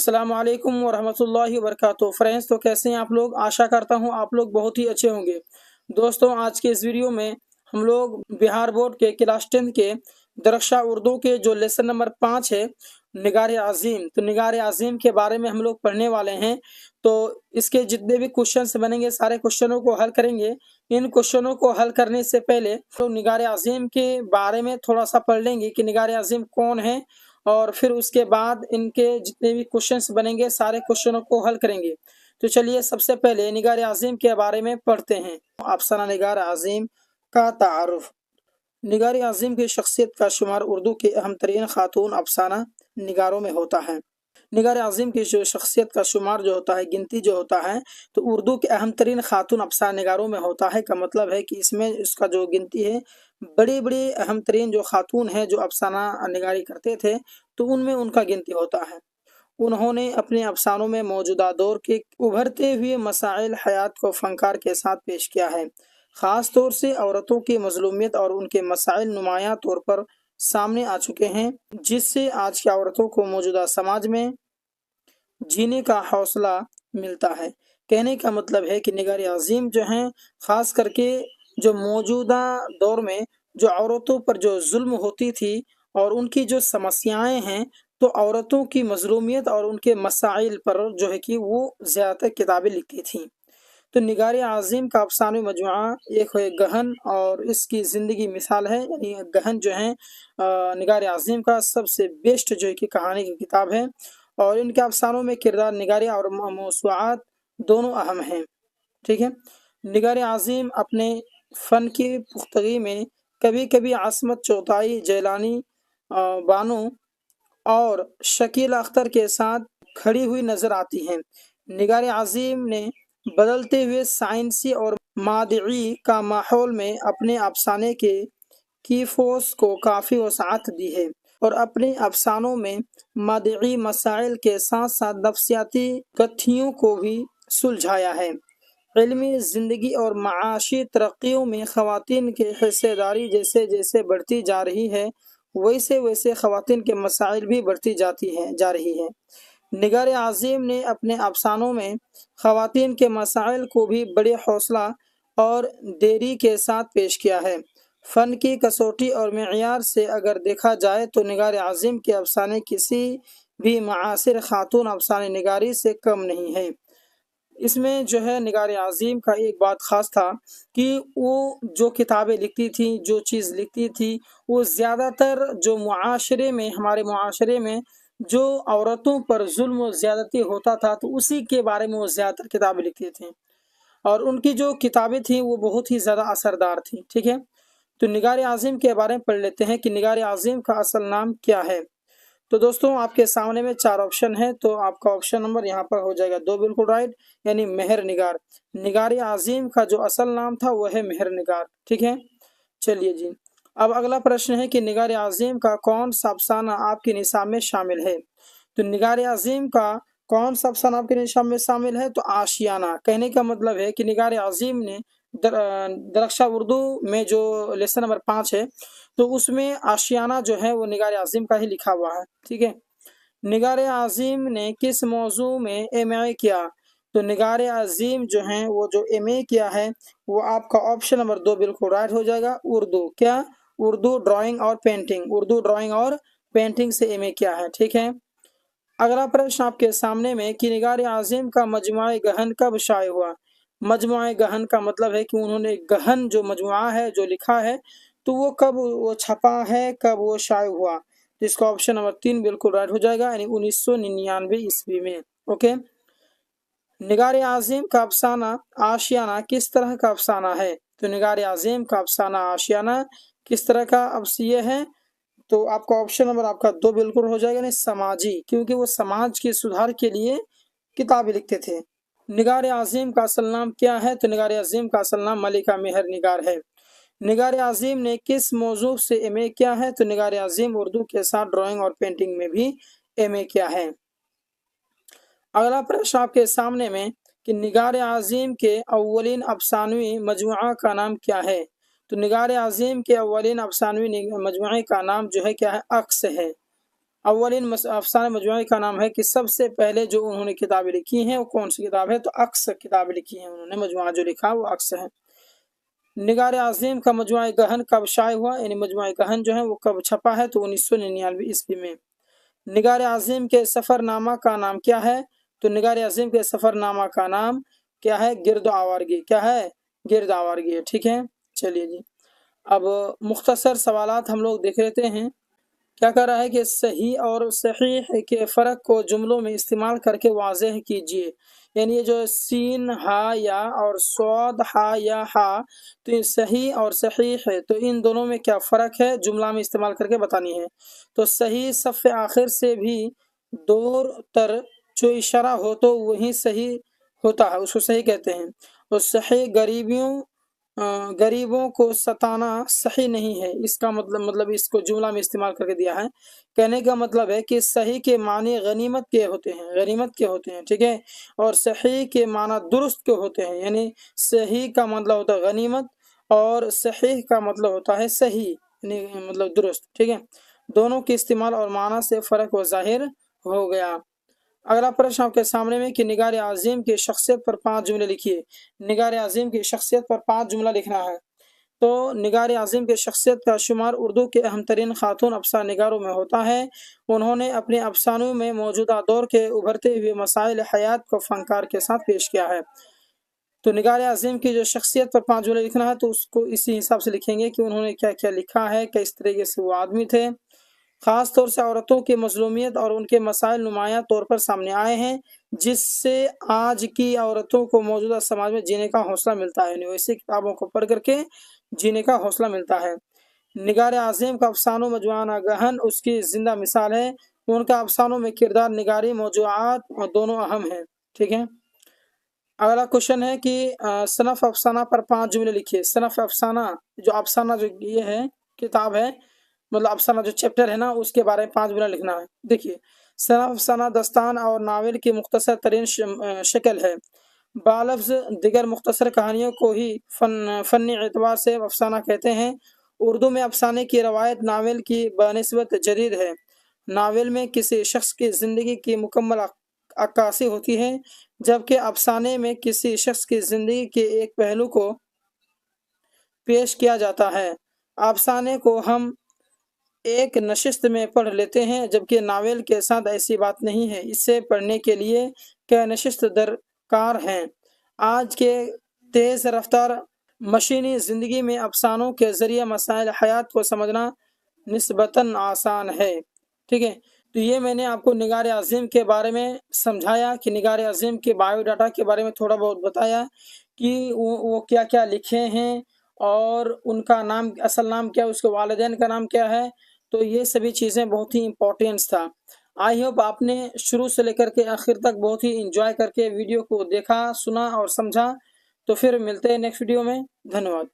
अस्सलाम वालेकुम वरहमतुल्लाहि वबरकातुहू। फ्रेंड्स, तो कैसे हैं आप लोग? आशा करता हूं आप लोग बहुत ही अच्छे होंगे। दोस्तों, आज के इस वीडियो में हम लोग बिहार बोर्ड के क्लास 10 के दरक्षा उर्दू के जो लेसन नंबर 5 है, निगार आज़ीम, तो निगार आज़ीम के बारे में हम लोग पढ़ने वाले हैं। तो इसके जितने भी क्वेश्चंस बनेंगे सारे क्वेश्चनों को हल करेंगे। इन क्वेश्चनों को हल करने से पहले तो निगार आज़ीम के बारे में थोड़ा सा पढ़ लेंगे कि निगार आज़ीम कौन है, और फिर उसके बाद इनके जितने भी क्वेश्चंस बनेंगे सारे क्वेश्चनों को हल करेंगे। तो चलिए सबसे पहले निगार आज़ीम के बारे में पढ़ते हैं। अफसाना निगार आज़ीम का तारुफ। निगार आज़ीम की शख्सियत का शुमार उर्दू के अहम तरीन खातून अफसाना निगारों में होता है। निगार आज़ीम की जो शख्सियत का शुमार जो होता है, गिनती जो होता है, तो उर्दू के अहम तरीन खातून अफसाना निगारों में होता है। का मतलब है कि इसमें इसका जो गिनती है, बड़ी बड़ी अहम तरीन जो खातून है जो अफसाना निगारी करते थे, तो उनमें उनका गिनती होता है। उन्होंने अपने अफसानों में मौजूदा दौर के उभरते हुए मसाइल हयात को फनकार के साथ पेश किया है। ख़ास तौर से औरतों की मज़लूमियत और उनके मसाइल नुमायां तौर पर सामने आ चुके हैं, जिससे आज की औरतों को मौजूदा समाज में जीने का हौसला मिलता है। कहने का मतलब है कि निगार आज़ीम जो हैं, ख़ास करके जो मौजूदा दौर में जो औरतों पर जो जुल्म होती थी और उनकी जो समस्याएं हैं, तो औरतों की मज़लूमियत और उनके मसाइल पर जो है कि वो ज़्यादातर किताबें लिखती थीं। तो निगार आज़ीम का अफसानवी मजमुआ एक है गहन, और इसकी ज़िंदगी मिसाल है। यानी गहन जो है निगार आज़ीम का सबसे बेस्ट जो है कि कहानी की किताब है, और इनके अफसानों में किरदार निगारिया और मौसूआत दोनों अहम हैं। ठीक है। निगार आज़ीम अपने फ़न की पुख्तगी में कभी कभी आसमत चौताई, जैलानी, बानो और शकील अख्तर के साथ खड़ी हुई नजर आती हैं। निगार आज़ीम ने बदलते हुए साइंसी और मादई का माहौल में अपने अफसाने के कीफोस को काफ़ी वसाअत दी है, और अपने अफसानों में मादई मसाइल के साथ साथ नफ्सियाती कथियों को भी सुलझाया है। इल्मी ज़िंदगी और माशी तरक्कियों में ख़वातीन की हिस्सेदारी जैसे जैसे बढ़ती जा रही है, वैसे वैसे ख़वातीन के मसाइल भी बढ़ती जा रही है। निगार आज़ीम ने अपने अफसानों में ख़वातीन के मसाइल को भी बड़े हौसला और देरी के साथ पेश किया है। फ़न की कसौटी और मेयार से अगर देखा जाए तो निगार आज़ीम के अफसाने किसी भी मासिर खातून अफसाने निगारी से कम नहीं है। इसमें जो है निगार आज़ीम का एक बात ख़ास था कि वो जो किताबें लिखती थी, जो चीज़ लिखती थी, वो ज़्यादातर जो मुआशरे में, हमारे मुआशरे में जो औरतों पर जुल्म और ज़्यादती होता था, तो उसी के बारे में वो ज़्यादातर किताबें लिखती थी, और उनकी जो किताबें थीं वो बहुत ही ज़्यादा असरदार थी। ठीक है। तो निगार आज़ीम के बारे में पढ़ लेते हैं कि निगार आज़ीम का असल नाम क्या है। तो दोस्तों, आपके सामने में 4 ऑप्शन है, तो आपका ऑप्शन नंबर यहाँ पर हो जाएगा 2, बिल्कुल राइट, यानी मेहर निगार। निगार आज़ीम का जो असल नाम था वह है मेहर निगार। ठीक है। चलिए जी, अब अगला प्रश्न है कि निगार आज़ीम का कौन सा अफसाना आपके निसाब में शामिल है। तो निगार आज़ीम का कौन सा अफसाना आपके निसाब में शामिल है, तो आशियाना। कहने का मतलब है कि निगार आज़ीम ने दरक्षा उर्दू में जो लेसन नंबर 5 है, तो उसमें आशियाना जो है वो निगार आज़ीम का ही लिखा हुआ है। ठीक है। निगार आज़ीम ने किस मौजू में MA किया। तो निगार आज़ीम जो हैं वो जो MA किया है वो आपका ऑप्शन नंबर 2 बिल्कुल राइट हो जाएगा। उर्दू, क्या? उर्दू ड्राइंग और पेंटिंग। उर्दू ड्राइंग और पेंटिंग से MA किया है। ठीक है। अगला प्रश्न आपके सामने में कि निगार आज़ीम का मजमुआ गहन कब शाये हुआ। मजमुआ गहन का मतलब है कि उन्होंने गहन जो मजमुआ है जो लिखा है, तो वो कब वो छपा है, कब वो शाये हुआ। तो इसका ऑप्शन नंबर 3 बिल्कुल राइट हो जाएगा, यानी 1999 ईस्वी में। ओके। निगार आज़ीम का अफसाना आशियाना किस तरह का अफसाना है। तो निगार आज़ीम का अफसाना आशियाना किस तरह का ये है, तो आपका ऑप्शन नंबर आपका 2 बिल्कुल हो जाएगा, यानी समाजी, क्योंकि वो समाज के सुधार के लिए किताबें लिखते थे। निगार आज़ीम का असल नाम क्या है। तो निगार आज़ीम का असल नाम मलिका मेहर निगार है। निगार आज़ीम ने किस मौजू से MA किया है। तो निगार आज़ीम उर्दू के साथ ड्राइंग और पेंटिंग में भी MA किया है। अगला प्रश्न आपके सामने में कि निगार आज़ीम के अव्वलीन अफसानवी मजमुआ का नाम क्या है। तो निगार आज़ीम के अव्वलीन अफसानवी मजमुए का नाम जो है क्या है, अक्स है। अव्वलिन अफसाने मजमूआ का नाम है कि सबसे पहले जो उन्होंने किताबें लिखी हैं वो कौन सी किताब है, तो अक्स किताबें लिखी हैं उन्होंने, मजमूआ जो लिखा वो अक्स है। निगार आज़िम का मजमूआ गहन कब शाये हुआ, यानी मजमूआ गहन जो है वो कब छपा है, तो 1999 ईस्वी में। निगार आज़िम के सफ़रनामा का नाम क्या है, तो निगार आज़िम के सफ़रनामा का नाम क्या है, गिरद आवारगी, क्या है, गिरद आवारगी है। ठीक है, चलिए जी, अब मुख्तसर सवालात हम लोग देख लेते हैं। क्या कर रहा है कि सही और सहीह के फ़र्क को जुमलों में इस्तेमाल करके वाज़ेह कीजिए। यानी ये जो सीन हा या और स्वाद हा या हा, तो ये सही और सहीह है, तो इन दोनों में क्या फ़र्क है, जुमला में इस्तेमाल करके बतानी है। तो सही सफ़ आखिर से भी दूर तर जो इशारा हो तो वही सही होता है, उसको सही कहते हैं। और सही गरीबों को सताना सही नहीं है, इसका मतलब इसको जुमला में इस्तेमाल करके दिया है। कहने का मतलब है कि सही के माने गनीमत के होते हैं, गनीमत के होते हैं, ठीक है, और सही के माना दुरुस्त के होते हैं। यानी सही का मतलब होता है गनीमत और सही का मतलब होता है सही, यानी मतलब दुरुस्त, ठीक है। दोनों के इस्तेमाल और माना से फ़र्क व ज़ाहिर हो गया। अगला प्रश्न आपके सामने में कि निगार आज़िम की शख्सियत पर 5 जुमले लिखिए। निगार आज़िम की शख्सियत पर 5 जुमला लिखना है। तो निगार आज़िम की शख्सियत का शुमार उर्दू के अहम तरीन खातून अफसाना निगारों में होता है। उन्होंने अपने अफसानों में मौजूदा दौर के उभरते हुए मसाइल हयात को फनकार के साथ पेश किया है। तो निगार आज़िम की जो शख्सियत पर 5 जुमले लिखना है, तो उसको इसी हिसाब से लिखेंगे कि उन्होंने क्या क्या लिखा है, किस तरीके से वो आदमी थे। ख़ास तौर से औरतों की मज़लूमियत और उनके मसाइल नुमायाँ तौर पर सामने आए हैं, जिससे आज की औरतों को मौजूदा समाज में जीने का हौसला मिलता है। यानी वैसी किताबों को पढ़ करके जीने का हौसला मिलता है। निगार आज़िम का अफसानों मजमूआ गहन उसकी ज़िंदा मिसाल है। उनका अफसानों में किरदार, निगारी, मौज़ूआत दोनों अहम हैं। ठीक है, अगला क्वेश्चन है कि सनफ़ अफसाना पर 5 जुमले लिखिए। सनफ़ अफसाना जो ये है किताब है, मतलब अफसाना जो चैप्टर है ना, उसके बारे में 5 जुमला लिखना है। देखिए, सनफ़ अफसाना दस्तान और नावल की मुख्तसर तरीन शक्ल है। बालफ्ज़ दिगर मुख्तसर कहानियों को ही फ़न्नी एतबार से अफसाना कहते हैं। उर्दू में अफसाने की रवायत नावल की बनिस्बत जदीद है। नावल में किसी शख्स की ज़िंदगी की मुकम्मल अक्कासी होती है, जबकि अफसाने में किसी शख्स की ज़िंदगी के एक पहलू को पेश किया जाता है। अफसाने को हम एक नशिस्त में पढ़ लेते हैं, जबकि नावल के साथ ऐसी बात नहीं है। इसे पढ़ने के लिए कई नशिस्त दरकार हैं। आज के तेज़ रफ्तार मशीनी ज़िंदगी में अफसानों के ज़रिए मसाइल हयात को समझना निस्बतन आसान है। ठीक है, तो ये मैंने आपको निगार आज़िम के बारे में समझाया कि निगार आज़िम के बायोडाटा के बारे में थोड़ा बहुत बताया कि वो क्या क्या लिखे हैं और उनका नाम, असल नाम क्या है, उसके वालिदैन का नाम क्या है। तो ये सभी चीज़ें बहुत ही इम्पोर्टेंट्स था। आई होप आपने शुरू से लेकर के आखिर तक बहुत ही इंजॉय करके वीडियो को देखा, सुना और समझा। तो फिर मिलते हैं नेक्स्ट वीडियो में। धन्यवाद।